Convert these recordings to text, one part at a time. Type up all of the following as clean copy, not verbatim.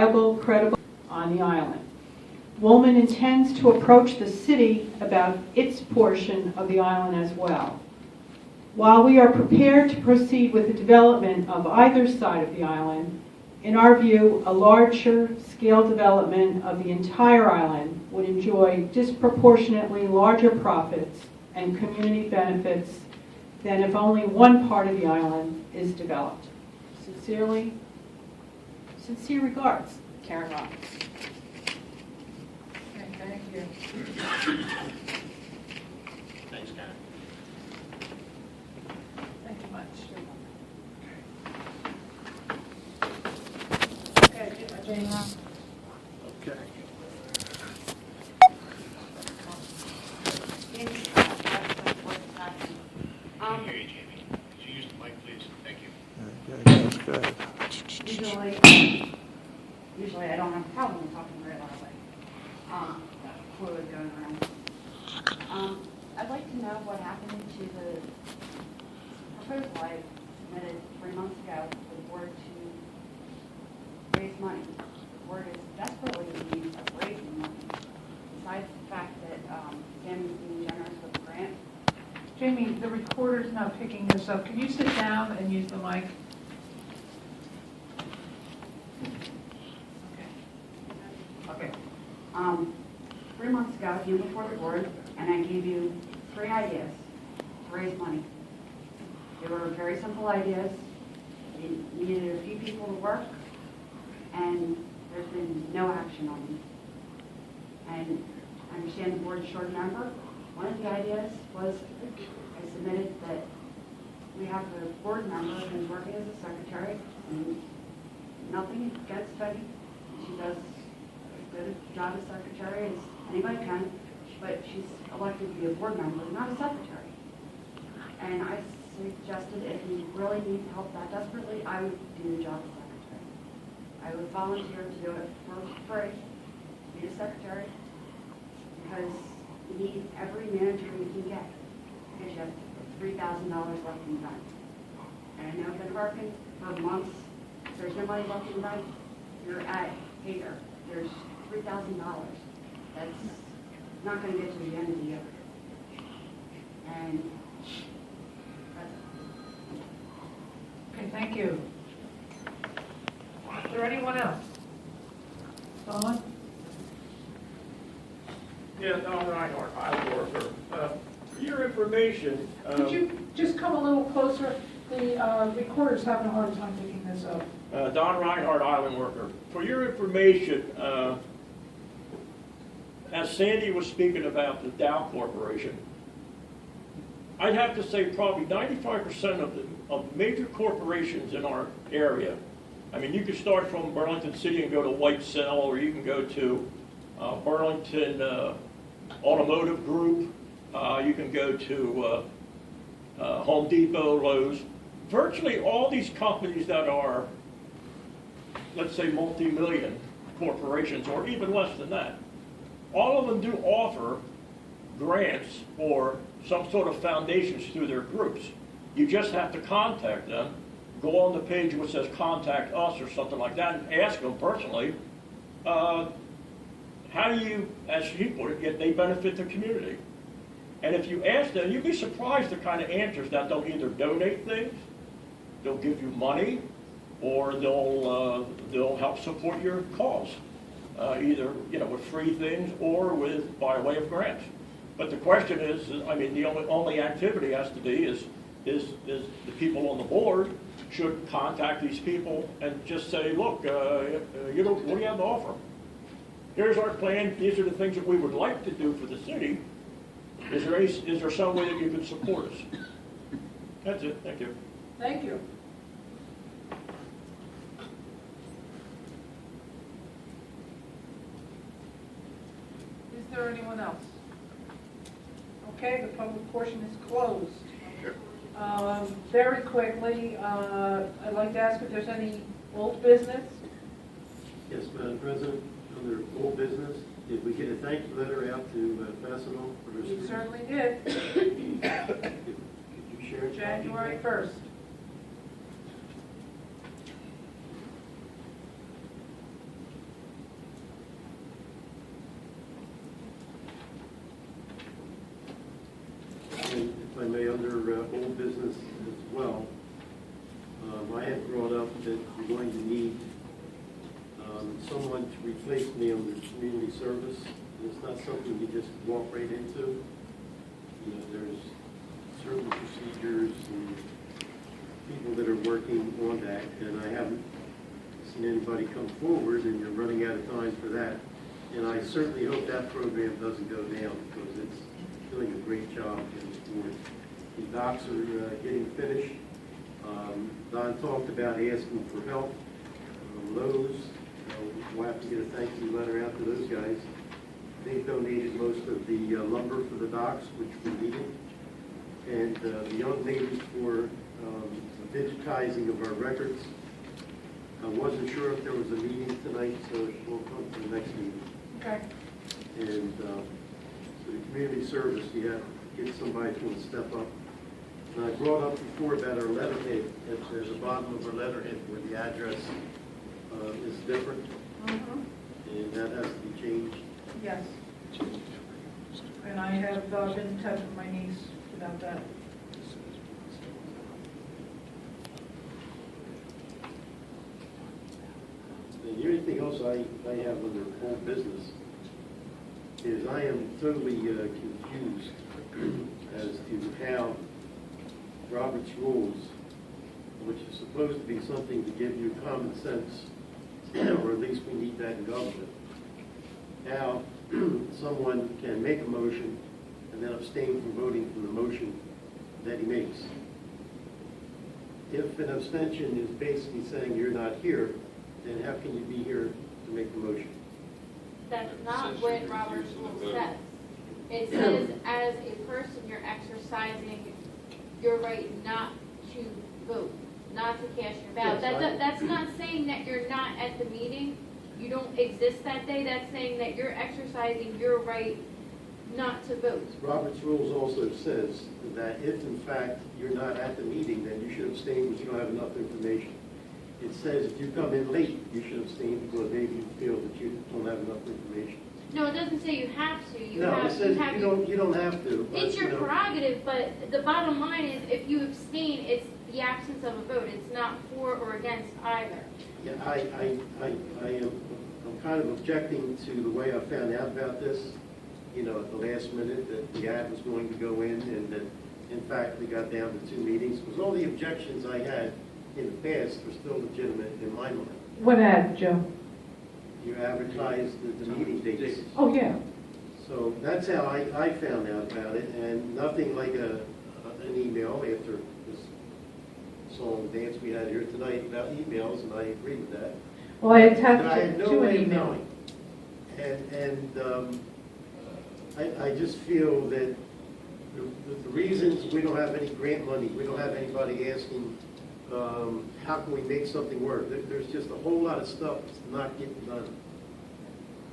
credible on the island. Woolman intends to approach the city about its portion of the island as well. While we are prepared to proceed with the development of either side of the island, in our view, a larger scale development of the entire island would enjoy disproportionately larger profits and community benefits than if only one part of the island is developed. Sincerely, sincere regards, Karen Robbins. Okay, thank you. Thanks, Karen. Thank you much. Okay, Jane. Okay. Can hear you, Jamie. Could you use the mic, please? Thank you. That's good. Usually I don't have a problem with talking very loudly. Fluid going around. I'd like to know what happened to the proposal I submitted 3 months ago for the board to raise money. The board is desperately in need of raising money, besides the fact that Sammy's being generous with the grant. Jamie, the recorder's not picking this up. Can you sit down and use the mic? Okay. 3 months ago, I came before the board and I gave you 3 ideas to raise money. They were very simple ideas. You needed a few people to work, and there's been no action on them. And I understand the board's short a member. One of the ideas was I submitted that we have a board member who's working as a secretary, and nothing against Betty. She does as good a job as secretary as anybody can, but she's elected to be a board member, not a secretary. And I suggested if you really need help that desperately, I would do the job of secretary. I would volunteer to do it for free, be a secretary, because you need every manager you can get, because you have $3,000 left in the bank. And I know I've been working for months. If there's no money left in the bank, you're at hater. There's $3,000. That's not going to get to the end of the year. And that's Okay, thank you. Is there anyone else? Dawn? Yeah, Don Reinhardt, Island Worker. For your information, Could you just come a little closer? The recorder's having a hard time picking this up. Don Reinhardt, Island Worker. For your information, as Sandy was speaking about the Dow Corporation, I'd have to say probably 95% of the major corporations in our area. I mean, you could start from Burlington City and go to White Cell, or you can go to Burlington Automotive Group. You can go to Home Depot, Lowe's. Virtually all these companies that are, let's say, multi-million corporations, or even less than that, all of them do offer grants or some sort of foundations through their groups. You just have to contact them, go on the page which says contact us or something like that, and ask them personally, how do you, as she put it, they benefit the community? And if you ask them, you'd be surprised the kind of answers that they'll either donate things, they'll give you money, or they'll help support your cause, either with free things or by way of grants. But the question is, I mean, the only activity has to be is the people on the board should contact these people and just say, look, what do you have to offer? Here's our plan. These are the things that we would like to do for the city. Is there some way that you can support us? That's it. Thank you. Thank you. Is there anyone else? Okay, the public portion is closed. Sure. Very quickly, I'd like to ask if there's any old business. Yes, Madam President, under old business, did we get a thank you letter out to Fastenal for their We students? certainly did, Could you share it? January 1st. I may, under old business as well. I had brought up that we're going to need someone to replace me under community service. And it's not something you just walk right into. You know, there's certain procedures and people that are working on that, and I haven't seen anybody come forward, and you're running out of time for that. And I certainly hope that program doesn't go down, because it's doing a great job in the board. The docks are getting finished. Don talked about asking for help. Lowe's, we'll have to get a thank you letter out to those guys. They donated most of the lumber for the docks, which we needed. And the young ladies for the digitizing of our records. I wasn't sure if there was a meeting tonight, so we'll come to the next meeting. Okay. And so the community service, you have to get somebody to step up. And I brought up before about our letterhead, at the bottom of our letterhead where the address is different, and that has to be changed. Yes. And I have been in touch with my niece about that. And the only thing else I have under old business is I am totally confused as to how Robert's rules, which is supposed to be something to give you common sense, or at least we need that in government, how someone can make a motion and then abstain from voting from the motion that he makes. If an abstention is basically saying you're not here, then how can you be here to make the motion? That's not what Robert's rule says. It says, as a person, you're exercising your right not to vote, not to cast your ballot. Yes, That's not saying that you're not at the meeting, you don't exist that day. That's saying that you're exercising your right not to vote. Robert's rules also says that if in fact you're not at the meeting, then you should abstain because you don't have enough information. It says if you come in late, you should abstain because maybe you feel that you don't have enough information. No, it doesn't say you have to. No, it says you don't have to. but, It's your you know, prerogative, but the bottom line is if you abstain, it's the absence of a vote. It's not for or against either. Yeah, I'm kind of objecting to the way I found out about this, you know, at the last minute, that the ad was going to go in, and that, in fact, we got down to 2 meetings, because all the objections I had in the past were still legitimate in my mind. What ad, Joe? You advertised the meeting dates. Oh, yeah. So that's how I found out about it, and nothing like an email after this song and dance we had here tonight about emails, and I agree with that. Well, I attached But I had it no to an way of email. knowing. I just feel that the reasons we don't have any grant money, we don't have anybody asking, how can we make something work? There's just a whole lot of stuff that's not getting done.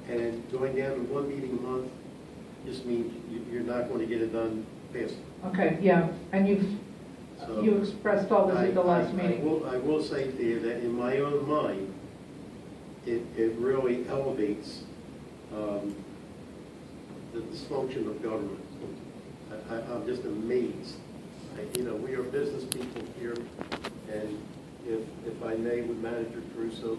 And going down to 1 meeting a month just means you're not going to get it done fast. Okay, yeah, and So you expressed all this at the last meeting. I will say to you that in my own mind, it really elevates the dysfunction of government. I'm just amazed. You know, we are business people here, and if I may, with Manager Caruso,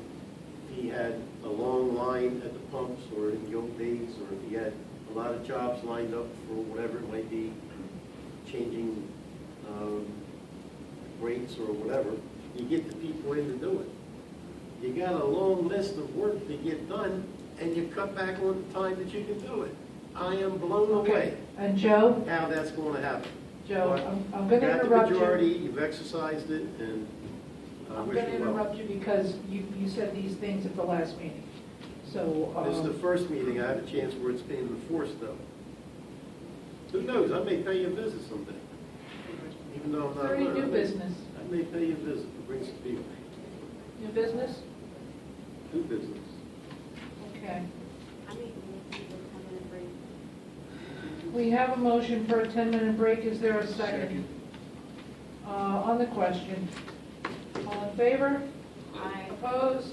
if he had a long line at the pumps, or in the old days, or if he had a lot of jobs lined up for whatever it might be, changing rates or whatever, you get the people in to do it. You got a long list of work to get done, and you cut back on the time that you can do it. I am blown away And Joe, how that's going to happen. Joe, But I'm going to got the interrupt majority, you. you've exercised it, and I I'm wish going to you well. interrupt you because you said these things at the last meeting. So, This is the first meeting I have a chance where it's being enforced, though. Who knows, I may pay you a visit someday, even though I'm not. very aware. new business. I may pay you a visit to bring some people. New business? New business. Okay. I mean, we need to come in and bring. We have a motion for a 10-minute break. Is there a second? On the question. All in favor? Aye. Opposed?